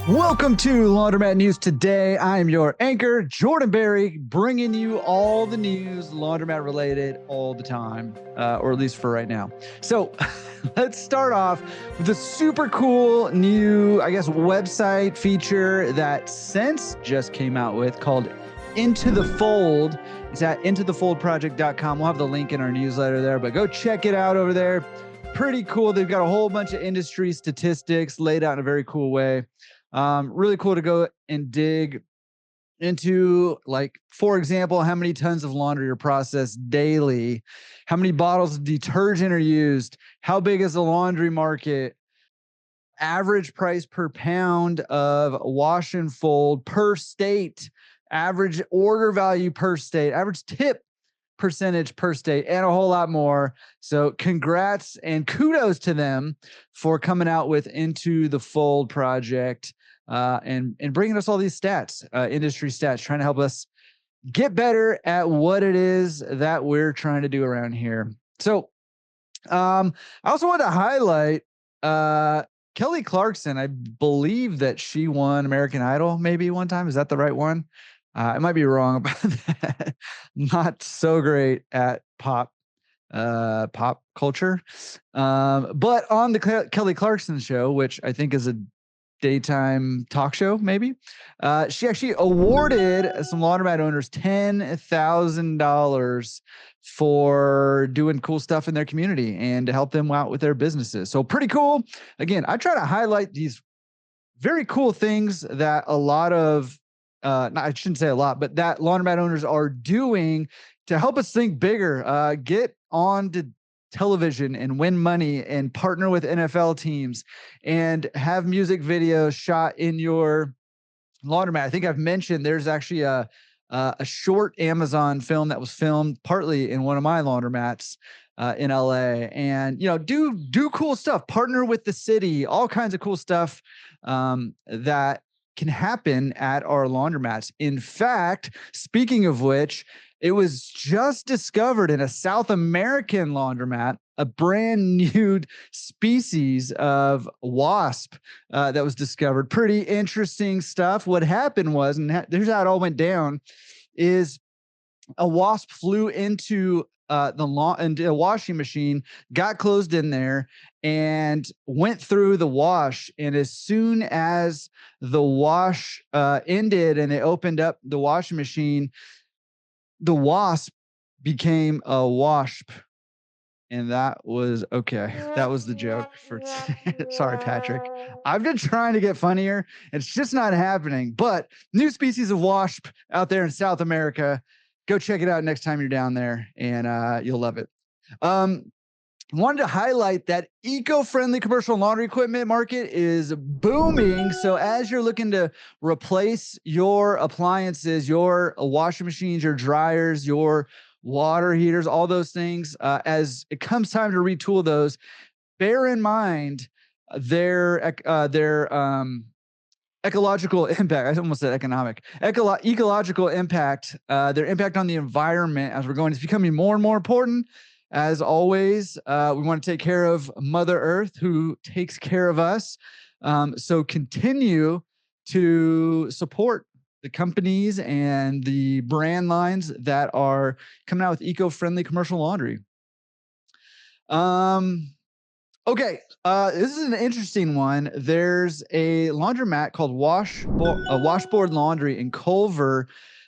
Welcome to Laundromat News Today. I am your anchor, Jordan Berry, bringing you all the news laundromat related all the time, or at least for right now. So let's start off with a super cool new, website feature that Sense just came out with called Into the Fold. It's at intothefoldproject.com. We'll have the link in our newsletter there, but go check it out over there. Pretty cool. They've got a whole bunch of industry statistics laid out in a very cool way. Really cool to go and dig into, like, for example, how many tons of laundry are processed daily, how many bottles of detergent are used, how big is the laundry market, average price per pound of wash and fold per state, average order value per state, average tip percentage per state, and a whole lot more. So congrats and kudos to them for coming out with Into the Fold project and bringing us all these stats, industry stats, trying to help us get better at what it is that we're trying to do around here. So I also want to highlight Kelly Clarkson. I believe that she won American Idol maybe one time. Is that the right one? I might be wrong about that. Not so great at pop culture. But on the Kelly Clarkson show, which I think is a daytime talk show, maybe, she actually awarded some laundromat owners $10,000 for doing cool stuff in their community and to help them out with their businesses. So pretty cool. Again, I try to highlight these very cool things that a lot of I shouldn't say a lot, but that laundromat owners are doing to help us think bigger, get on to television and win money and partner with NFL teams and have music videos shot in your laundromat. I think I've mentioned there's actually a short Amazon film that was filmed partly in one of my laundromats in LA, and do cool stuff, partner with the city, all kinds of cool stuff that can happen at our laundromats. In fact, speaking of which, it was just discovered in a South American laundromat, a brand new species of wasp that was discovered. Pretty interesting stuff. What happened was, and here's how it all went down, is a wasp flew into into a washing machine, got closed in there, and went through the wash. And as soon as the wash ended and they opened up the washing machine, the wasp became a wasp. And that was okay. That was the joke for sorry, Patrick. I've been trying to get funnier. It's just not happening. But new species of wasp out there in South America. Go check it out next time you're down there, and you'll love it. Wanted to highlight that eco-friendly commercial laundry equipment market is booming. So as you're looking to replace your appliances, your washing machines, your dryers, your water heaters, all those things, as it comes time to retool those, bear in mind their ecological impact. I almost said economic. Ecological impact, their impact on the environment as we're going is becoming more and more important. As always, we want to take care of Mother Earth, who takes care of us. So continue to support the companies and the brand lines that are coming out with eco-friendly commercial laundry. Okay, this is an interesting one. There's a laundromat called Washboard Laundry in Culver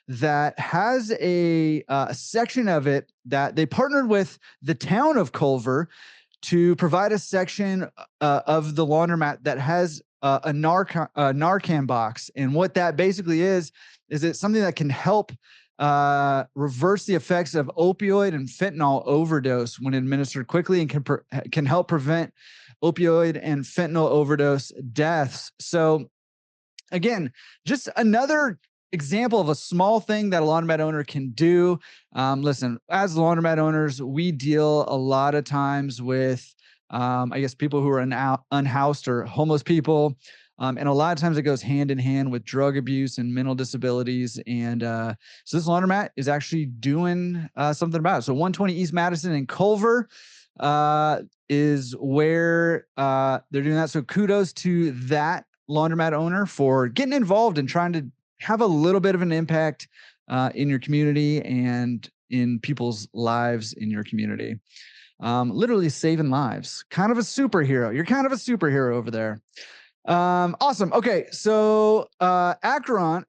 that has a section of it that they partnered with the town of Culver to provide a section of the laundromat that has a Narcan box. And what that basically is it's something that can help reverse the effects of opioid and fentanyl overdose when administered quickly, and can help prevent opioid and fentanyl overdose deaths. So again, just another example of a small thing that a laundromat owner can do. Listen, as laundromat owners, we deal a lot of times with, people who are unhoused or homeless people. And a lot of times it goes hand in hand with drug abuse and mental disabilities. And so this laundromat is actually doing something about it. So 120 East Madison in Culver is where they're doing that. So kudos to that laundromat owner for getting involved and trying to have a little bit of an impact in your community and in people's lives in your community. Literally saving lives. Kind of a superhero. You're kind of a superhero over there. Awesome. Okay, so Akron,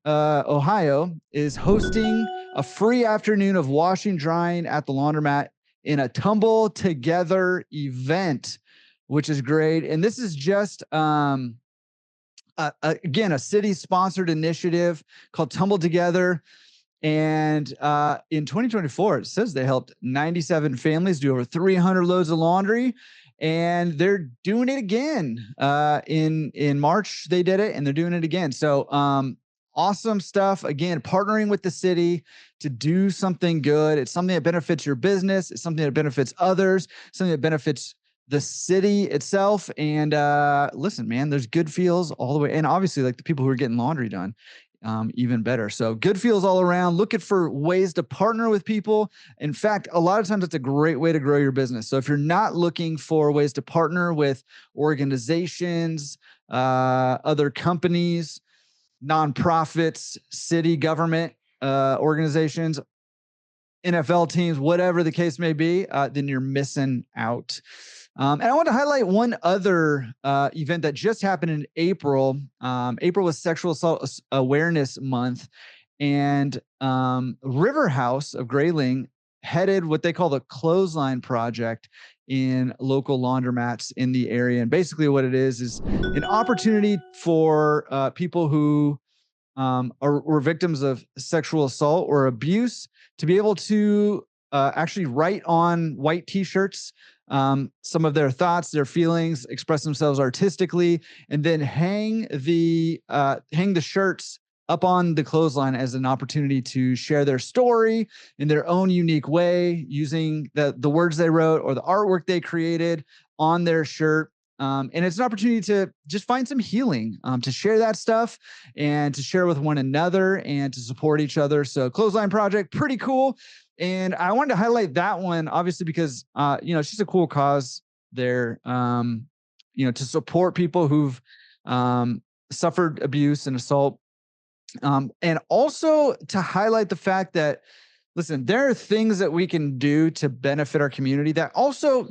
Ohio is hosting a free afternoon of washing, drying at the laundromat in a tumble together event, which is great. And this is just again a city sponsored initiative called Tumble Together. And in 2024, it says they helped 97 families do over 300 loads of laundry, and they're doing it again. In March, they did it, and they're doing it again. So awesome stuff. Again, partnering with the city to do something good. It's something that benefits your business. It's something that benefits others. Something that benefits the city itself. And listen, man, there's good feels all the way. And obviously, like the people who are getting laundry done. Even better. So good feels all around. Looking for ways to partner with people. In fact, a lot of times it's a great way to grow your business. So if you're not looking for ways to partner with organizations, other companies, nonprofits, city government organizations, NFL teams, whatever the case may be, then you're missing out. And I want to highlight one other event that just happened in April. April was Sexual Assault Awareness Month, and River House of Grayling headed what they call the Clothesline Project in local laundromats in the area. And basically what it is an opportunity for people who were victims of sexual assault or abuse to be able to actually write on white t-shirts some of their thoughts, their feelings, express themselves artistically, and then hang the shirts up on the clothesline as an opportunity to share their story in their own unique way, using the words they wrote or the artwork they created on their shirt. And it's an opportunity to just find some healing, to share that stuff and to share with one another and to support each other. So Clothesline Project, pretty cool. And I wanted to highlight that one, obviously, because, it's just a cool cause there, to support people who've suffered abuse and assault. And also to highlight the fact that, listen, there are things that we can do to benefit our community that also,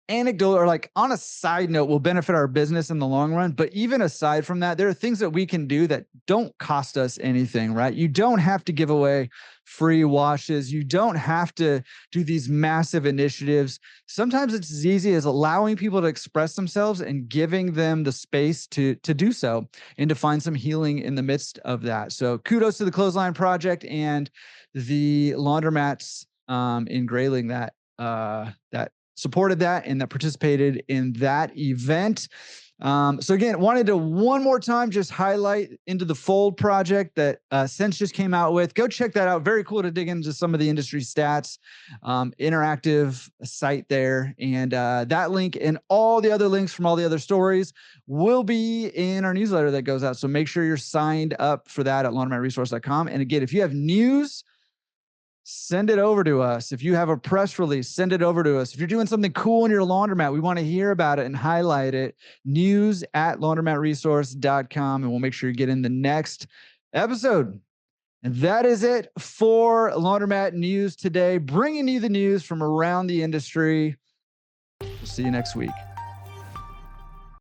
anecdotal or like on a side note will benefit our business in the long run. But even aside from that, there are things that we can do that don't cost us anything, right? You don't have to give away free washes. You don't have to do these massive initiatives. Sometimes it's as easy as allowing people to express themselves and giving them the space to do so and to find some healing in the midst of that. So kudos to the Clothesline Project and the laundromats in Grayling that supported that and that participated in that event. So again, wanted to one more time just highlight Into the Fold project that Sense just came out with. Go check that out. Very cool to dig into some of the industry stats, interactive site there. And that link and all the other links from all the other stories will be in our newsletter that goes out. So make sure you're signed up for that at laundromatresource.com. And again, if you have news, send it over to us. If you have a press release, send it over to us. If you're doing something cool in your laundromat, we want to hear about it and highlight it. news@laundromatresource.com, and we'll make sure you get in the next episode. And that is it for Laundromat News Today, bringing you the news from around the industry. We'll see you next week.